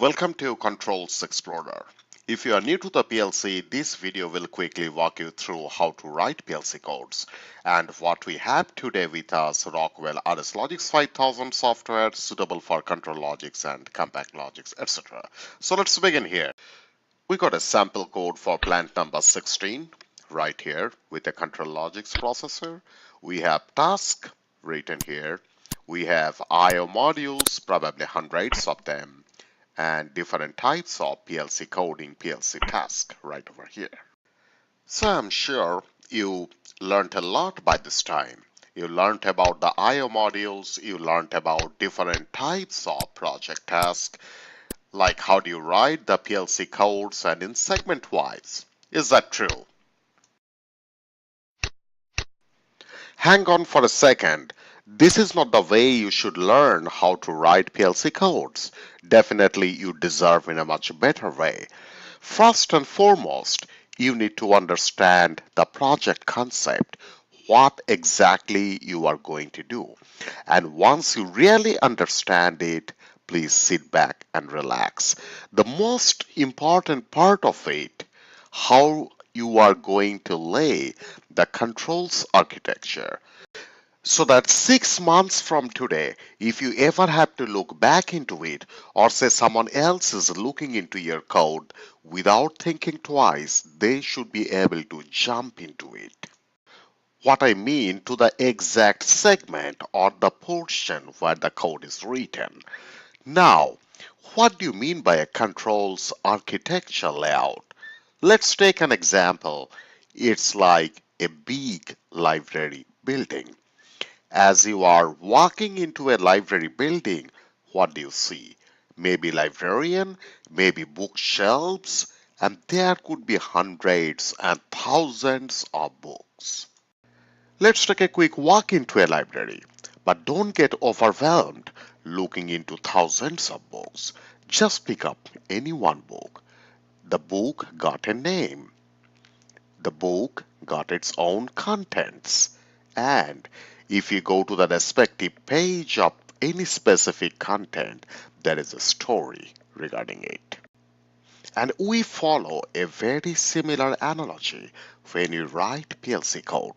Welcome to Controls Explorer. If you are new to the PLC, this video will quickly walk you through how to write PLC codes. And what we have today with us, ROCKWELL RSLogix 5000 software suitable for control logics and compact logics, etc. So let's begin here. We got a sample code for plant number 16 right here with a control logics processor. We have task written here. We have I/O modules, probably hundreds of them, and different types of PLC coding, PLC task right over here. So I'm sure you learned a lot by this time. You learned about the I/O modules, you learned about different types of project tasks, like how do you write the PLC codes and in segment wise. Is that true? Hang on for a second. This is not the way you should learn how to write PLC codes. Definitely you deserve in a much better way. First and foremost, you need to understand the project concept, what exactly you are going to do. And once you really understand it, please sit back and relax. The most important part of it, how you are going to lay the controls architecture, so that 6 months from today, if you ever have to look back into it, or say someone else is looking into your code without thinking twice, they should be able to jump into it. What I mean to the exact segment or the portion where the code is written. Now, what do you mean by a controls architecture layout? Let's take an example. It's like a big library building. As you are walking into a library building, what do you see? Maybe librarian, maybe bookshelves, and there could be hundreds and thousands of books. Let's take a quick walk into a library, but don't get overwhelmed looking into thousands of books. Just pick up any one book. The book got a name. The book got its own contents. And if you go to the respective page of any specific content, there is a story regarding it. And we follow a very similar analogy when you write PLC code.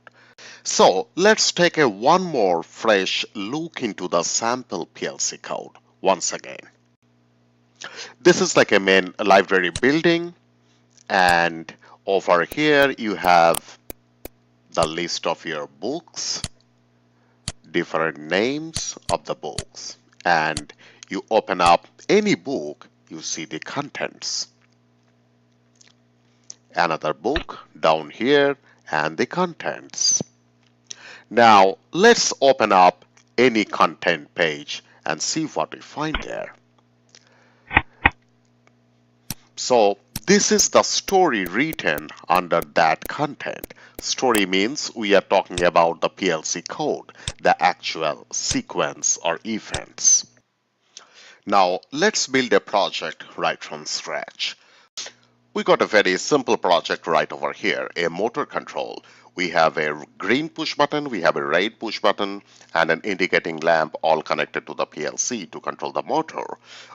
So let's take a one more fresh look into the sample PLC code once again. This is like a main library building, and over here you have the list of your books, different names of the books, and you open up any book, you see the contents. Another book down here and the contents. Now let's open up any content page and see what we find there. So this is the story written under that content. Story means we are talking about the PLC code, the actual sequence or events. Now let's build a project right from scratch. We got a very simple project right over here, a motor control. We have a green push button, we have a red push button, and an indicating lamp all connected to the PLC to control the motor.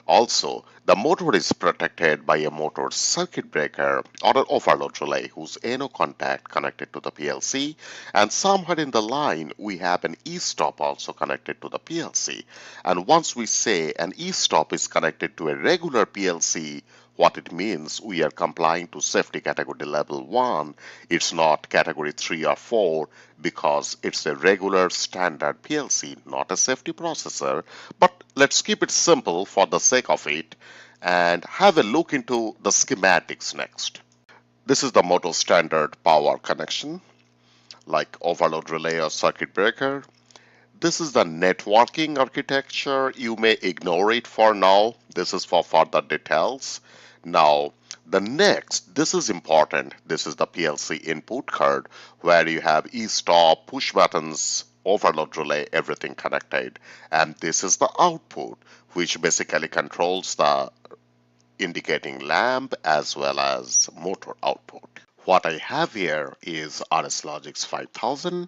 Also, the motor is protected by a motor circuit breaker or an overload relay whose NO contact connected to the PLC, and somewhere in the line we have an E-stop also connected to the PLC. And once we say an E-stop is connected to a regular PLC, what it means, we are complying to safety category level 1. It's not category 3 or 4 because it's a regular standard PLC, not a safety processor. But let's keep it simple for the sake of it and have a look into the schematics next. This is the motor standard power connection, like overload relay or circuit breaker. This is the networking architecture. You may ignore it for now. This is for further details. Now, the next, this is important. This is the PLC input card where you have e-stop, push buttons, overload relay, everything connected. And this is the output, which basically controls the indicating lamp as well as motor output. What I have here is RSLogix 5000.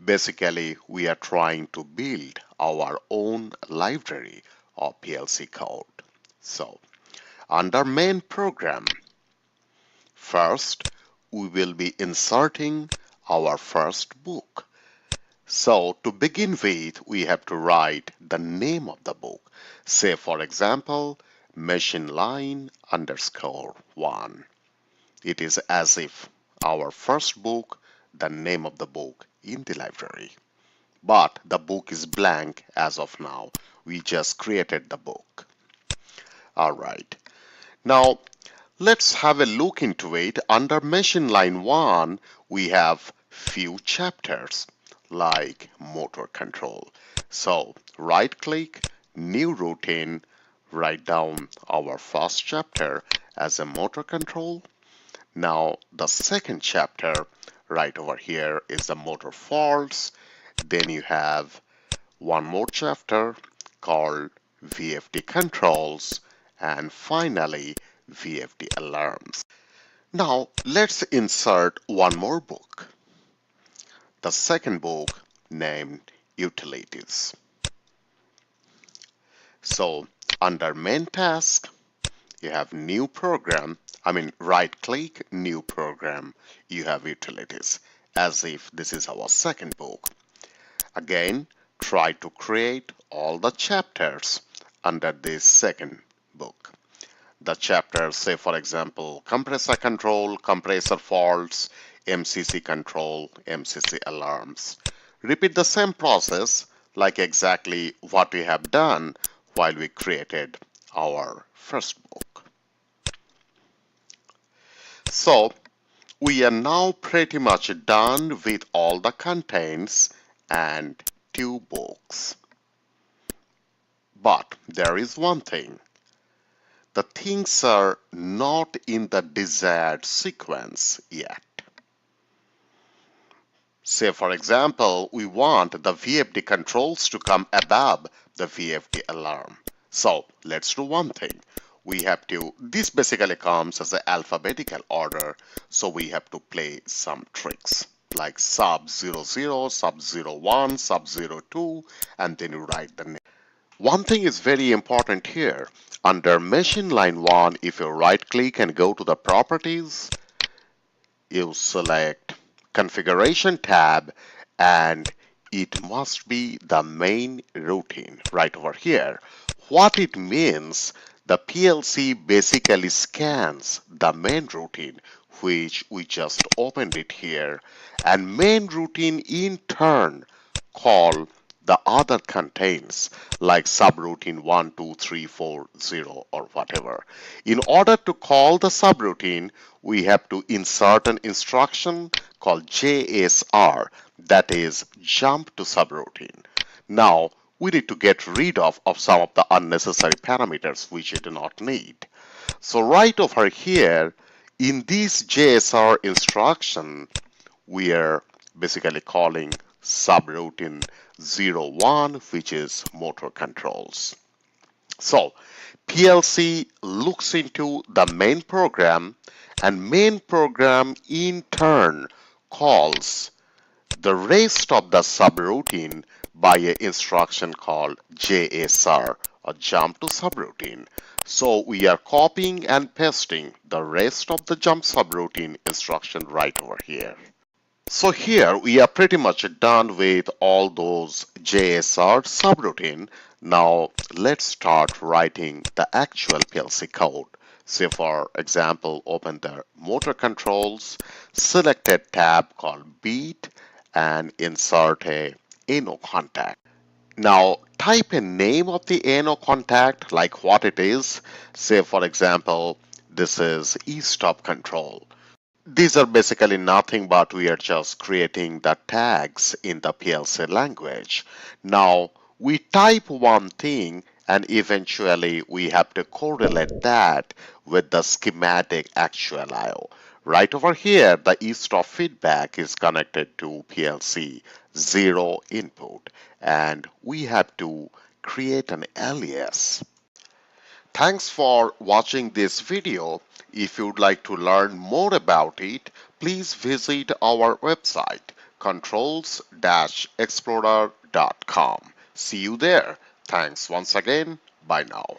Basically, we are trying to build our own library of PLC code. So Under main program, first we will be inserting our first book. So to begin with, we have to write the name of the book. Say for example, machine line underscore 1. It is as if our first book, the name of the book in the library. But the book is blank as of now. We just created the book. Alright. Now let's have a look into it. Under machine line 1, we have few chapters like motor control. So right click, new routine, write down our first chapter as a motor control. Now the second chapter right over here is the motor faults. Then you have one more chapter called VFD controls, and finally VFD alarms. Now let's insert one more book. The second book named utilities. So under main task, you have new program. Right click, new program. You have utilities as if this is our second book. Again, try to create all the chapters under this second book. The chapters, say for example, compressor control, compressor faults, MCC control, MCC alarms. Repeat the same process like exactly what we have done while we created our first book. So we are now pretty much done with all the contents and 2 books. But there is one thing. The things are not in the desired sequence yet. Say for example, we want the VFD controls to come above the VFD alarm. So let's do one thing. This basically comes as an alphabetical order, so we have to play some tricks like sub 00, sub 01, sub 02, and then you write the name. One thing is very important here. Under machine line 1, if you right click and go to the properties, you select configuration tab, and it must be the main routine right over here. What it means, the PLC basically scans the main routine, which we just opened it here, and main routine in turn call the other contains like subroutine 1, 2, 3, 4, 0 or whatever. In order to call the subroutine, we have to insert an instruction called JSR, that is jump to subroutine. Now we need to get rid of some of the unnecessary parameters which we do not need. So right over here in this JSR instruction, we are basically calling subroutine 01, which is motor controls. So PLC looks into the main program, and main program in turn calls the rest of the subroutine by an instruction called JSR, or jump to subroutine. So we are copying and pasting the rest of the jump subroutine instruction right over here. So here we are pretty much done with all those JSR subroutine. Now let's start writing the actual PLC code. Say for example, open the motor controls, select a tab called beat, and insert a NO contact. Now type a name of the NO contact, like what it is. Say for example, this is e-stop control. These are basically nothing but we are just creating the tags in the PLC language. Now we type one thing and eventually we have to correlate that with the schematic actual I/O. Right over here, the e-stop feedback is connected to PLC 0 input, and we have to create an alias. Thanks for watching this video. If you'd like to learn more about it, please visit our website controls-explorer.com. See you there. Thanks once again. Bye now.